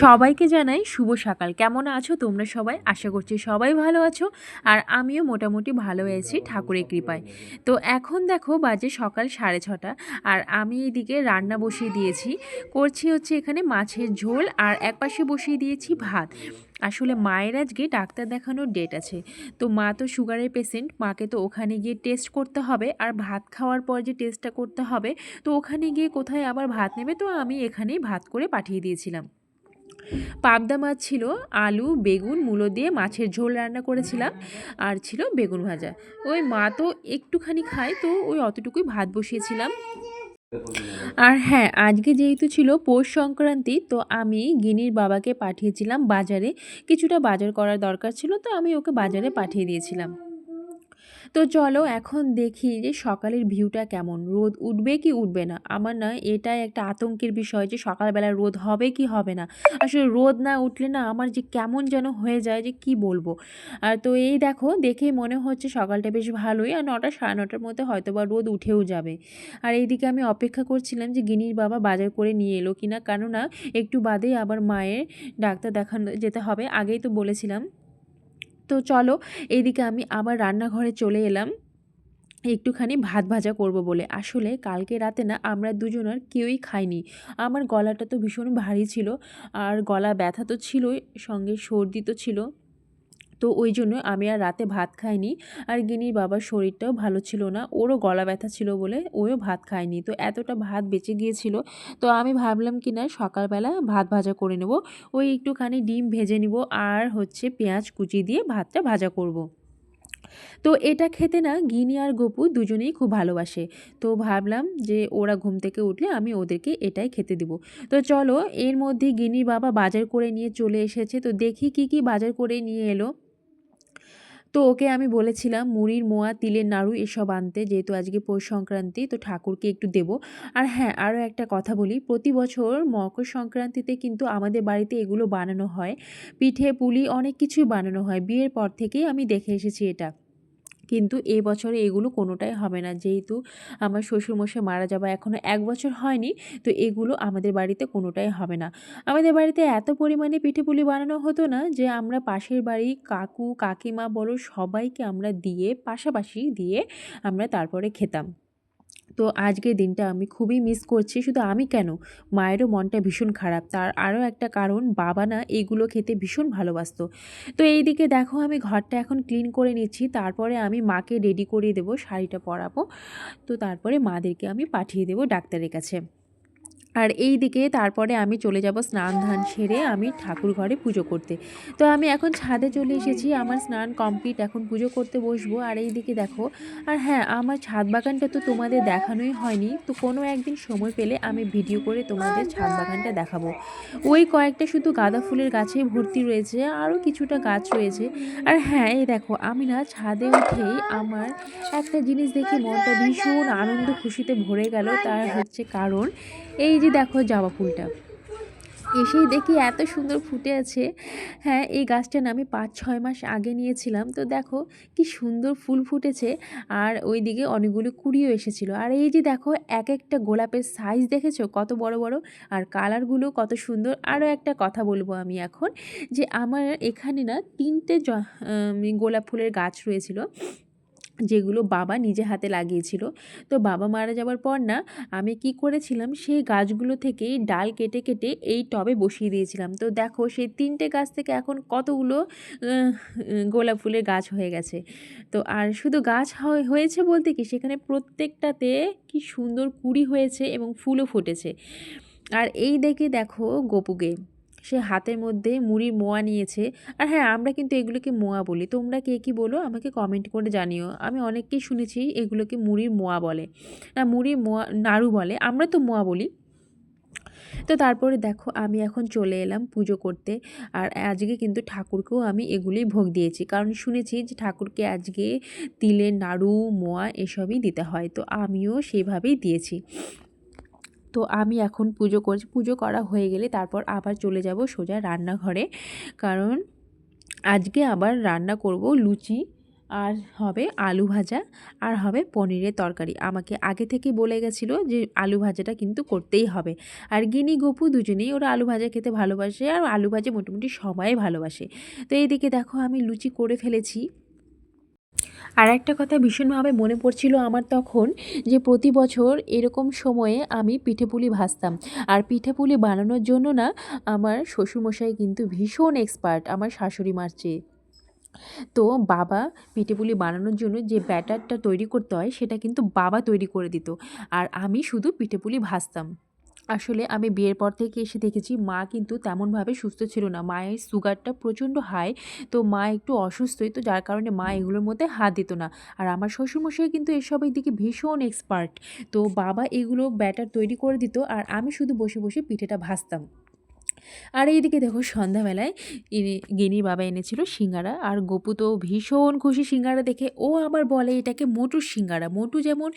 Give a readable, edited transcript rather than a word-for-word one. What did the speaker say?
সবাইকে জানাই শুভ সকাল। কেমন আছো তোমরা সবাই? আশা করছি সবাই ভালো আছো। আর আমিও মোটামুটি ভালো আছি ঠাকুরের কৃপায়। তো এখন দেখো বাজে সকাল 6:30 আর আমি এদিকে রান্না বসিয়ে দিয়েছি। করছি হচ্ছে এখানে মাছের ঝোল আর একপাশে বসিয়ে দিয়েছি ভাত। আসলে মায়ের আজকে ডাক্তার দেখানোর ডেট আছে। তো মা তো সুগারের পেশেন্ট, মাকে তো ওখানে গিয়ে টেস্ট করতে হবে আর ভাত খাওয়ার পর যে টেস্টটা করতে হবে, তো ওখানে গিয়ে কোথায় আবার ভাত নেবে, তো আমি এখানেই ভাত করে পাঠিয়ে দিয়েছিলাম। পাবদা মাছ ছিল, আলু বেগুন মূলো দিয়ে মাছের ঝোল রান্না করেছিলাম আর ছিল বেগুন ভাজা। ওই মা তো একটুখানি খায়, তো ওই অতটুকুই ভাত বসিয়েছিলাম। আর হ্যাঁ, আজকে যেহেতু ছিল পৌষ সংক্রান্তি, তো আমি গিনির বাবাকে পাঠিয়েছিলাম বাজারে। কিছুটা বাজার করার দরকার ছিল, তো আমি ওকে বাজারে পাঠিয়ে দিয়েছিলাম। তো চলো এখন দেখি যে সকালের ভিউটা কেমন, রোদ উঠবে কি উঠবে না। আমার না এটাই একটা আতঙ্কের বিষয় যে সকালবেলা রোদ হবে কি হবে না। আসলে রোদ না উঠলে না আমার যে কেমন যেন হয়ে যায় যে কি বলবো। আর তো এই দেখো, দেখেই মনে হচ্ছে সকালটা বেশ ভালোই, আর 9টা 9:30 মধ্যে হয়তো বা রোদ উঠেও যাবে। আর এইদিকে আমি অপেক্ষা করছিলাম যে গিনির বাবা বাজার করে নিয়ে এলো কিনা, কেননা একটু বাদেই আবার মায়ের ডাক্তার দেখানো যেতে হবে, আগেই তো বলেছিলাম। তো চলো, এইদিকে আমি আবার রান্নাঘরে চলে এলাম একটুখানি ভাত ভাজা করব বলে। আসলে কালকে রাতে না আমরা দুজন আর কেউই খাইনি। আমার গলাটা তো ভীষণ ভারী ছিল, আর গলা ব্যথা তো ছিলই, সঙ্গে সর্দি তো ছিল। তো ওই জন্য আমি আর রাতে ভাত খাইনি। আর গিনির বাবার শরীরটাও ভালো ছিল না, ওরও গলা ব্যথা ছিল বলে ওও ভাত খায়নি। তো এতটা ভাত বেঁচে গিয়েছিল, তো আমি ভাবলাম কি না সকালবেলা ভাত ভাজা করে নেব। ওই একটুখানি ডিম ভেজে নিব আর হচ্ছে পেঁয়াজ কুচি দিয়ে ভাতটা ভাজা করব। তো এটা খেতে না গিনি আর গপু দুজনেই খুব ভালোবাসে। তো ভাবলাম যে ওরা ঘুম থেকে উঠলে আমি ওদেরকে এটাই খেতে দিব। তো চলো, এর মধ্যে গিনির বাবা বাজার করে নিয়ে চলে এসেছে। তো দেখি কি কি বাজার করে নিয়ে এলো। তো ওকে আমি বলেছিলাম মুড়ির মোয়া, তিলের নাড়ু এসব আনতে, যেহেতু আজকে পৌষ সংক্রান্তি, তো ঠাকুরকে একটু দেবো। আর হ্যাঁ, আরও একটা কথা বলি, প্রতি বছর মকর সংক্রান্তিতে কিন্তু আমাদের বাড়িতে এগুলো বানানো হয়। পিঠে পুলি অনেক কিছুই বানানো হয়, বিয়ের পর থেকেই আমি দেখে এসেছি এটা। কিন্তু এ বছরে এগুলো কোনোটাই হবে না, যেহেতু আমার শ্বশুরমশাই মারা যাওয়া এখনও 1 বছর হয়নি। তো এগুলো আমাদের বাড়িতে কোনোটাই হবে না। আমাদের বাড়িতে এত পরিমাণে পিঠেপুলি বানানো হতো না যে আমরা পাশের বাড়ি কাকু কাকিমা বলো সবাইকে আমরা দিয়ে পাশাপাশি দিয়ে আমরা তারপরে খেতাম। তো আজকের দিনটা আমি খুবই মিস করছি। শুধু আমি কেন, মায়েরও মনটা ভীষণ খারাপ। তার আরও একটা কারণ, বাবা না এগুলো খেতে ভীষণ ভালোবাসতো। তো এইদিকে দেখো আমি ঘরটা এখন ক্লিন করে নিচ্ছি, তারপরে আমি মাকে রেডি করিয়ে দেবো, শাড়িটা পরাবো। তো তারপরে মাদেরকে আমি পাঠিয়ে দেবো ডাক্তারের কাছে। আর এই দিকে তারপরে আমি চলে যাব স্নান ধান সেরে আমি ঠাকুর ঘরে পুজো করতে। তো আমি এখন ছাদে চলে এসেছি, আমার স্নান কমপ্লিট, এখন পুজো করতে বসবো। আর এই দিকে দেখো, আর হ্যাঁ, আমার ছাদ বাগানটা তো তোমাদের দেখানোই হয়নি, তো কোনো একদিন সময় পেলে আমি ভিডিও করে তোমাদের ছাদ বাগানটা দেখাবো। ওই কয়েকটা শুধু গাঁদা ফুলের গাছেই ভর্তি রয়েছে, আরও কিছুটা গাছ রয়েছে। আর হ্যাঁ, এই দেখো আমি না ছাদে উঠেই আমার একটা জিনিস দেখে মনটা ভীষণ আনন্দ খুশিতে ভরে গেল। তার হচ্ছে কারণ, এই যে দেখো জবা ফুলটা, এসেই দেখি এত সুন্দর ফুটে আছে। হ্যাঁ, এই গাছটা না আমি 5-6 মাস আগে নিয়েছিলাম। তো দেখো কি সুন্দর ফুল ফুটেছে, আর ওই দিকে অনেকগুলো কুড়িও এসেছিলো। আর এই যে দেখো এক একটা গোলাপের সাইজ দেখেছো কত বড় বড়, আর কালারগুলো কত সুন্দর। আরও একটা কথা বলবো আমি এখন, যে আমার এখানে না 3টে গোলাপ ফুলের গাছ রয়েছিল, যেগুলো বাবা নিজে হাতে লাগিয়েছিল। তো বাবা মারা যাওয়ার পর না আমি কি করেছিলাম, সেই গাছগুলো থেকেই ডাল কেটে কেটে এই টবে বসিয়ে দিয়েছিলাম। তো দেখো সেই 3টে গাছ থেকে এখন কতগুলো গোলাপ ফুলের গাছ হয়ে গেছে। তো আর শুধু গাছ হয়েছে বলতে কি, সেখানে প্রত্যেকটাতে কি সুন্দর কুঁড়ি হয়েছে এবং ফুলও ফুটেছে। আর এই দেখে দেখো গপুকে, সে হাতের মধ্যে মুড়ির মোয়া নিয়েছে। আর হ্যাঁ, আমরা কিন্তু এগুলোকে মোয়া বলি, তোমরা কে কী বলো আমাকে কমেন্ট করে জানিও। আমি অনেককেই শুনেছি এগুলোকে মুড়ির মোয়া বলে, না মুড়ির মোয়া নাড়ু বলে, আমরা তো মোয়া বলি। তো তারপরে দেখো আমি এখন চলে এলাম পুজো করতে। আর আজকে কিন্তু ঠাকুরকেও আমি এগুলোই ভোগ দিয়েছি, কারণ শুনেছি যে ঠাকুরকে আজকে তিলের নাড়ু মোয়া এসবই দিতে হয়, তো আমিও সেইভাবেই দিয়েছি। তো আমি এখন পুজো করছি, পুজো করা হয়ে গেলে তারপর আবার চলে যাব সোজা রান্নাঘরে, কারণ আজকে আবার রান্না করব লুচি আর হবে আলু ভাজা, আর হবে পনিরের তরকারি। আমাকে আগে থেকেই বলে গেছিলো যে আলু ভাজাটা কিন্তু করতেই হবে। আর গিনি গপু দুজনেই ওরা আলু ভাজা খেতে ভালোবাসে, আর আলু ভাজা মোটামুটি সবাই ভালোবাসে। তো এইদিকে দেখো আমি লুচি করে ফেলেছি। আর একটা কথা ভীষণভাবে মনে পড়ছিল আমার তখন, যে প্রতি বছর এরকম সময়ে আমি পিঠেপুলি ভাজতাম। আর পিঠেপুলি বানানোর জন্য না আমার শ্বশুরমশাই কিন্তু ভীষণ এক্সপার্ট আমার শাশুড়ি মার চেয়ে। তো বাবা পিঠেপুলি বানানোর জন্য যে ব্যাটারটা তৈরি করতে হয় সেটা কিন্তু বাবা তৈরি করে দিত, আর আমি শুধু পিঠেপুলি ভাজতাম। আসলে আমি বিয়ের পর থেকে এসে দেখেছি মা কিন্তু তেমনভাবে সুস্থ ছিল না, মায়ের সুগারটা প্রচণ্ড হাই। তো মা একটু অসুস্থই, তো যার কারণে মা এগুলোর মধ্যে হাত দিত না। আর আমার শ্বশুরমশাই কিন্তু এসবের দিকে ভীষণ এক্সপার্ট। তো বাবা এগুলো ব্যাটার তৈরি করে দিত, আর আমি শুধু বসে বসে পিঠেটা ভাজতাম। আর এইদিকে দেখো সন্ধ্যাবেলায় গিনির বাবা এনেছিল সিঙ্গারা, আর গপু তো ভীষণ খুশি সিঙ্গারা দেখে। ও আবার বলে এটাকে মোটুর সিঙ্গারা। মোটু যেমন